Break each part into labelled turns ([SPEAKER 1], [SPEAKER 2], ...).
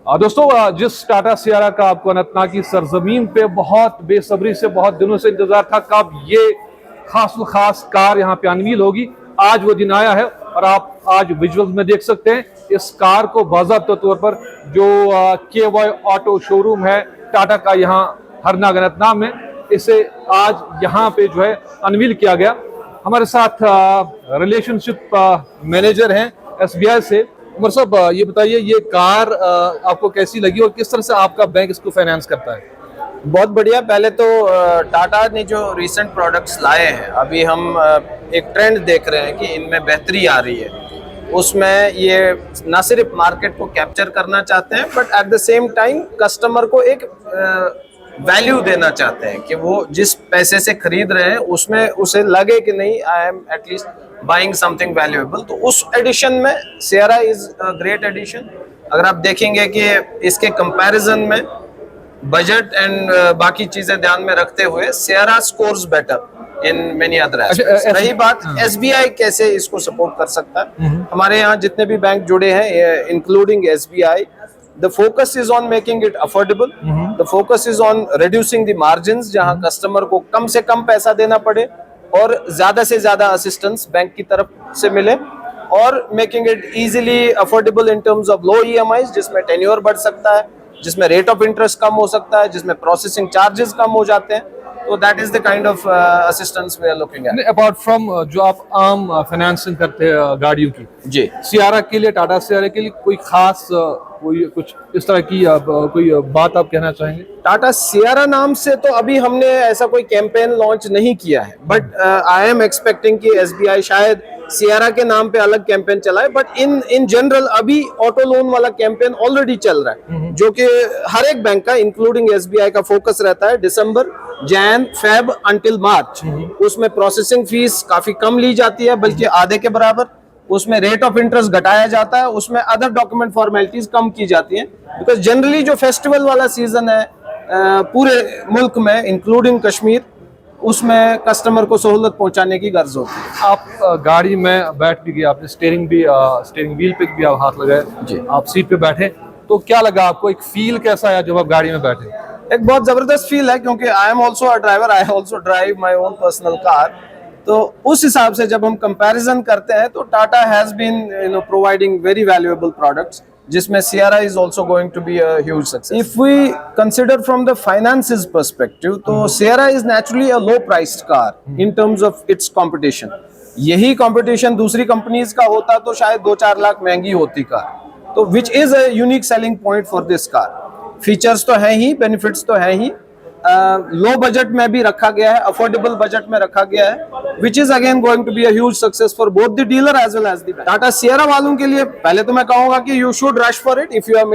[SPEAKER 1] दोस्तों, जिस टाटा सियारा का आपको अनंतनाग की सरजमीन पे बहुत बेसब्री से बहुत दिनों से इंतजार था कब ये खास कार यहाँ पे अनवील होगी, आज वो दिन आया है। और आप आज विजुअल्स में देख सकते हैं इस कार को बाज़ाब्ता तौर पर जो KY ऑटो शोरूम है टाटा का यहाँ हरनाग अनंतनाग में, इसे आज यहाँ पे जो है अनवील किया गया। हमारे साथ रिलेशनशिप मैनेजर हैं SBI से उमर साहब, ये बताइए ये कार आपको कैसी लगी और किस तरह से आपका बैंक इसको फाइनेंस करता है?
[SPEAKER 2] बहुत बढ़िया। पहले तो टाटा ने जो रिसेंट प्रोडक्ट्स लाए हैं, अभी हम एक ट्रेंड देख रहे हैं कि इनमें बेहतरी आ रही है। उसमें ये ना सिर्फ मार्केट को कैप्चर करना चाहते हैं but at the same time customer को एक वैल्यू देना चाहते हैं कि वो जिस पैसे से खरीद रहे हैं उसमें उसे लगे कि नहीं, I am at least buying something valuable. तो उस एडिशन में Sierra is a great edition. अगर आप देखेंगे कि इसके कंपैरिजन में बजट एंड बाकी चीजें ध्यान में रखते हुए Sierra scores better in many other aspects. रही बात SBI कैसे इसको सपोर्ट कर सकता है, हमारे यहाँ जितने भी बैंक जुड़े हैं including SBI, the focus is on making it affordable, the focus is on reducing the margins, जहाँ कस्टमर को कम से कम पैसा देना पड़े और ज्यादा से ज्यादा असिस्टेंस बैंक की तरफ से मिले, और making it easily affordable in terms of low EMIs, जिसमें टेन्योर बढ़ सकता है, जिसमें रेट ऑफ इंटरेस्ट कम हो सकता है, जिसमें प्रोसेसिंग चार्जेस कम हो जाते हैं। तो that is the kind of assistance we are looking at.
[SPEAKER 1] Apart from जो आप आम फाइनेंसिंग करते हैं गाड़ियों की,
[SPEAKER 2] जी,
[SPEAKER 1] सियारा के लिए, टाटा सियारा के लिए कोई खास कोई कुछ इस तरह की कोई बात आप कहना चाहेंगे?
[SPEAKER 2] टाटा सियारा नाम से तो अभी हमने ऐसा कोई कैंपेन लॉन्च नहीं किया है, बट आई एम एक्सपेक्टिंग कि SBI शायद सियारा के नाम पे अलग कैंपेन चलाए। बट इन जनरल अभी ऑटो लोन वाला कैंपेन ऑलरेडी चल रहा है, जो कि हर एक बैंक का इंक्लूडिंग SBI का फोकस रहता है दिसंबर, जैन, फेब अंटिल मार्च। उसमें प्रोसेसिंग फीस काफी कम ली जाती है, बल्कि आधे के बराबर। उसमें रेट ऑफ इंटरेस्ट घटाया जाता है, उसमें अदर डॉक्यूमेंट फॉर्मेलिटीज कम की जाती हैं, बिकॉज जनरली जो फेस्टिवल वाला सीजन है पूरे मुल्क में इंक्लूडिंग कश्मीर, उसमें कस्टमर को सहूलत पहुंचाने की गर्ज होती है।
[SPEAKER 1] आप गाड़ी में बैठ भी गए, आपने स्टीयरिंग व्हील पे भी आप हाथ लगाए
[SPEAKER 2] जी,
[SPEAKER 1] आप सीट पे बैठे, तो क्या लगा आपको? एक फील कैसा आया जब आप गाड़ी में बैठे?
[SPEAKER 2] एक बहुत जबरदस्त फील है, क्योंकि I am also a driver, I also drive my own personal car. तो उस हिसाब से जब हम कंपैरिजन करते हैं तो Tata has been providing very valuable products, जिसमें Sierra is also going to be a huge success. If we consider from the finances perspective, तो Sierra is naturally a low priced car in terms of its competition. यही competition दूसरी companies का होता तो शायद 2-4 लाख महंगी होती कार। तो which is a unique selling point for this car. Features तो हैं ही, बेनिफिट्स तो हैं ही, लो बजट में भी रखा गया है, अफोर्डेबल बजट में रखा गया है, which is again going to be a huge success for both the dealer as well as the bank. Tata Sierra वालों के लिए पहले तो मैं कहूंगा कि you should rush for it if you have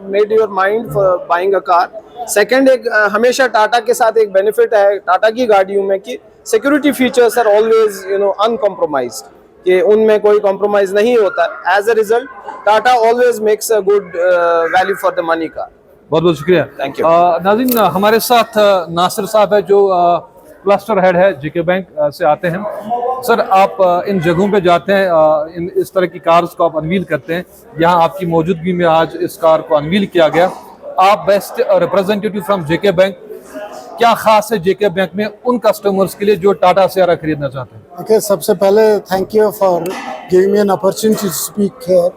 [SPEAKER 2] made your mind for buying a car. Second, एक हमेशा टाटा के साथ एक बेनिफिट है टाटा की गाड़ियों में कि security features are always uncompromised, कि उनमें कोई कॉम्प्रोमाइज नहीं होता। As a result Tata always makes a good value for the money car.
[SPEAKER 1] बहुत बहुत शुक्रिया।
[SPEAKER 2] Thank you.
[SPEAKER 1] नाज़रीन, हमारे साथ नासिर साहब है जो क्लस्टर हेड है JK बैंक से आते हैं। सर, आप इन जगहों पे जाते हैं, इस तरह की कार्स को आप अनवील करते हैं, यहाँ आपकी मौजूदगी में आज इस कार को अनवील किया गया। आप best representative from JK bank, क्या खास है JK बैंक में उन कस्टमर्स के लिए जो टाटा सियारा खरीदना चाहते हैं?
[SPEAKER 3] देखिए, सबसे पहले thank you for giving me an opportunity to speak here.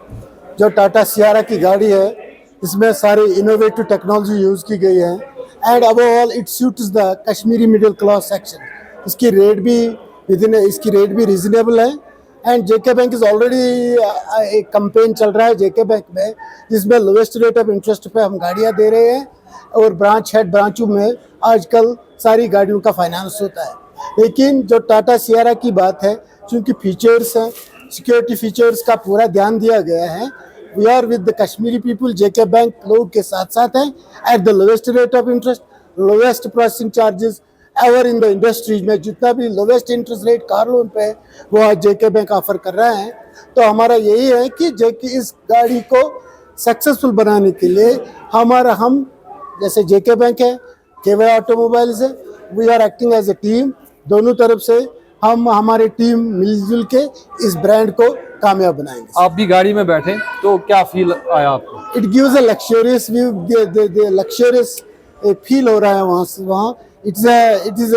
[SPEAKER 3] जो टाटा सियारा की गाड़ी है, इसमें सारी इनोवेटिव टेक्नोलॉजी यूज़ की गई है, and above all it suits the Kashmiri middle class section. इसकी रेट भी रीजनेबल है, and JK bank is already एक कैंपेन चल रहा है JK बैंक में, जिसमें लोवेस्ट रेट ऑफ इंटरेस्ट पे हम गाड़ियां दे रहे हैं, और ब्रांचों में आजकल सारी गाड़ियों का फाइनेंस होता है। लेकिन जो टाटा सियारा की बात है, चूँकि फीचर्स हैं, सिक्योरिटी फीचर्स का पूरा ध्यान दिया गया है। We are with the Kashmiri people, JK bank लोगों के साथ साथ हैं, at the lowest rate of interest, lowest processing charges ever in the industries में। जितना भी lowest interest rate car loan पे है वो आज JK बैंक ऑफर कर रहा है। तो हमारा यही है कि इस गाड़ी को सक्सेसफुल बनाने के लिए हम जैसे JK बैंक है, KY ऑटोमोबाइल्स है, we are acting as a team. दोनों तरफ से हमारी टीम मिलजुल के इस ब्रांड को कामयाब बनाएंगे।
[SPEAKER 1] आप भी गाड़ी में बैठे तो क्या फील आया आपको?
[SPEAKER 3] It gives a luxurious view, luxurious feel हो रहा है वहाँ। इट इज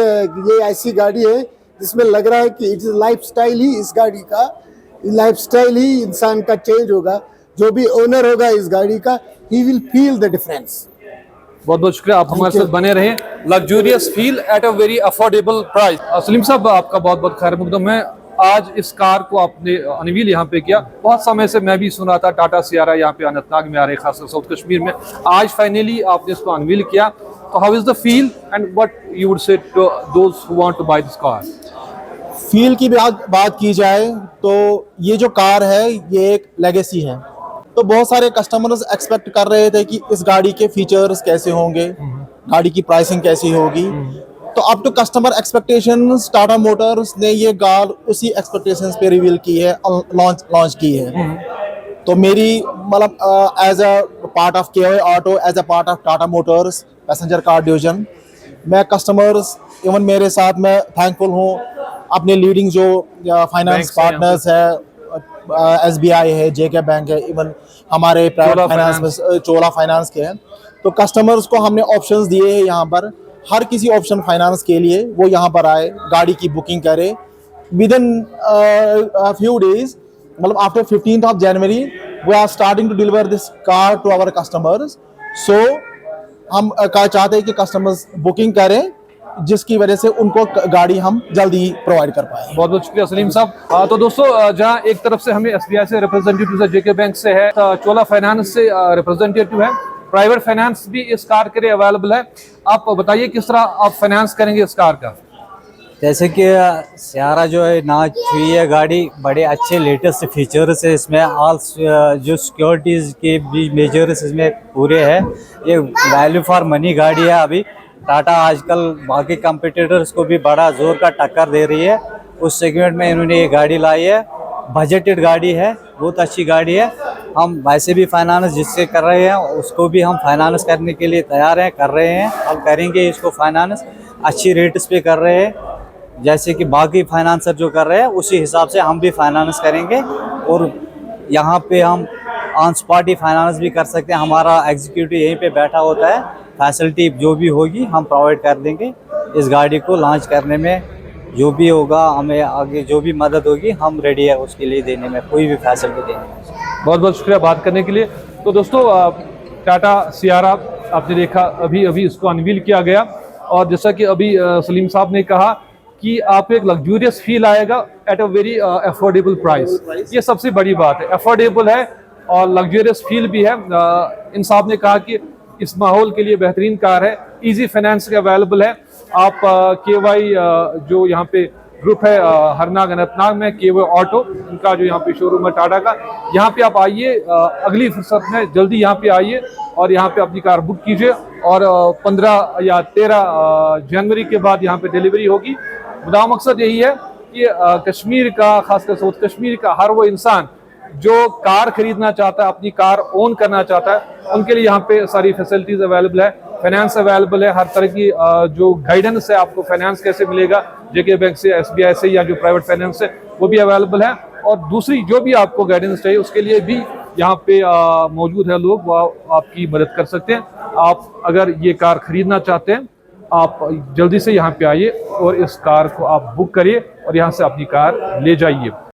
[SPEAKER 3] ये ऐसी गाड़ी है जिसमें लग रहा है कि इट इज लाइफस्टाइल ही, इस गाड़ी का लाइफस्टाइल ही इंसान का चेंज होगा। जो भी ओनर होगा इस गाड़ी का, he will feel the difference.
[SPEAKER 1] बहुत बहुत शुक्रिया, आप हमारे साथ बने रहें। Luxurious feel at a very affordable price. Salim साहब, आपका बहुत बहुत खैर मकदम है। आज इस कार को आपने अनवील यहाँ पे किया। बहुत समय से मैं भी सुन रहा था टाटा सियारा यहाँ पे अनंतनाग में आ रही है, खासकर साउथ कश्मीर में। आज फाइनली आपने इसको अनवील किया, तो how is the feel and what you would say to those who want to buy this car?
[SPEAKER 4] Feel की बात की जाए तो ये जो कार है ये एक लेगेसी है। तो बहुत सारे कस्टमर्स एक्सपेक्ट कर रहे थे कि इस गाड़ी के फीचर्स कैसे होंगे, गाड़ी की प्राइसिंग कैसी होगी। तो अब तो कस्टमर एक्सपेक्टेशंस, टाटा मोटर्स ने ये कार उसी एक्सपेक्टेशंस पे रिवील की है, लॉन्च की है। तो मेरी मतलब as a part of KOA auto, as a part of Tata motors passenger car division, मैं कस्टमर्स इवन मेरे साथ मैं थैंकफुल हूँ। अपने लीडिंग जो फाइनेंस पार्टनर्स है, SBI है, JK बैंक है, इवन हमारे प्राइवेट फाइनेंस में चोला फाइनेंस के हैं। तो कस्टमर्स को हमने ऑप्शंस दिए हैं यहाँ पर। हर किसी ऑप्शन फाइनेंस के लिए वो यहाँ पर आए, गाड़ी की बुकिंग करे विद इन फ्यू डेज। मतलब after 15th of January we are starting to deliver this car to our customers. So हम चाहते हैं कि कस्टमर्स बुकिंग करें, जिसकी वजह से उनको गाड़ी हम जल्दी प्रोवाइड कर पाए।
[SPEAKER 1] बहुत बहुत शुक्रिया सलीम साहब। तो दोस्तों, जहां एक तरफ से हमें SBI से रिप्रेजेंटेटिव है, JK बैंक से है, चोला फाइनेंस से रिप्रेजेंटेटिव है, प्राइवेट फाइनेंस भी इस कार के लिए अवेलेबल है। आप बताइए किस तरह आप फाइनेंस करेंगे इस कार का?
[SPEAKER 5] जैसे कि सियारा जो है लॉन्च हुई है गाड़ी, बड़े अच्छे लेटेस्ट फीचर्स है इसमें। ऑल जो सिक्योरिटीज़ के भी मेजर्स इसमें पूरे हैं। ये वैल्यू फॉर मनी गाड़ी है। अभी टाटा आजकल बाकी कंपटीटर्स को भी बड़ा जोर का टक्कर दे रही है। उस सेगमेंट में इन्होंने ये गाड़ी लाई है। बजटेड गाड़ी है, बहुत अच्छी गाड़ी है। हम वैसे भी फाइनेंस जिससे कर रहे हैं उसको भी हम फाइनेंस करने के लिए तैयार हैं, कर रहे हैं, हम करेंगे इसको फाइनेंस। अच्छी रेट्स पे कर रहे हैं, जैसे कि बाकी फाइनेंसर जो कर रहे हैं उसी हिसाब से हम भी फाइनेंस करेंगे। और यहाँ पे हम ऑन स्पॉट ही फाइनेंस भी कर सकते हैं। हमारा एग्जीक्यूटिव यहीं पे बैठा होता है। फैसिलिटी जो भी होगी हम प्रोवाइड कर देंगे। इस गाड़ी को लॉन्च करने में जो भी होगा, हमें आगे जो भी मदद होगी हम रेडी है उसके लिए देने में, कोई भी फैसिलिटी देने में।
[SPEAKER 1] बहुत बहुत शुक्रिया बात करने के लिए। तो दोस्तों, टाटा सियारा आपने देखा, अभी अभी इसको अनवील किया गया। और जैसा कि अभी सलीम साहब ने कहा कि आपको एक लग्जूरियस फील आएगा at a very affordable price. ये सबसे बड़ी बात है, अफोर्डेबल है और लग्जूरियस फील भी है। इन साहब ने कहा कि इस माहौल के लिए बेहतरीन कार है, इजी फाइनेंस के अवेलेबल है। आप KY जो यहाँ पे ग्रुप है हरनाग अनंतनाग में, KY ऑटो, उनका जो यहाँ पे शोरूम है टाटा का, यहाँ पे आप आइए, अगली फुर्सत में जल्दी यहाँ पे आइए और यहाँ पे अपनी कार बुक कीजिए। और 15 या 13 जनवरी के बाद यहाँ पे डिलीवरी होगी। मुद्दा मकसद यही है कि कश्मीर का, खासकर साउथ कश्मीर का हर वो इंसान जो कार खरीदना चाहता है, अपनी कार ओन करना चाहता है, उनके लिए यहाँ पे सारी फैसिलिटीज अवेलेबल है। फाइनेंस अवेलेबल है, हर तरह की जो गाइडेंस है, आपको फाइनेंस कैसे मिलेगा JK बैंक से, SBI से या जो प्राइवेट फाइनेंस है वो भी अवेलेबल है। और दूसरी जो भी आपको गाइडेंस चाहिए उसके लिए भी यहाँ पे मौजूद है लोग, वो आपकी मदद कर सकते हैं। आप अगर ये कार खरीदना चाहते हैं, आप जल्दी से यहाँ पे आइए और इस कार को आप बुक करिए और यहाँ से अपनी कार ले जाइए।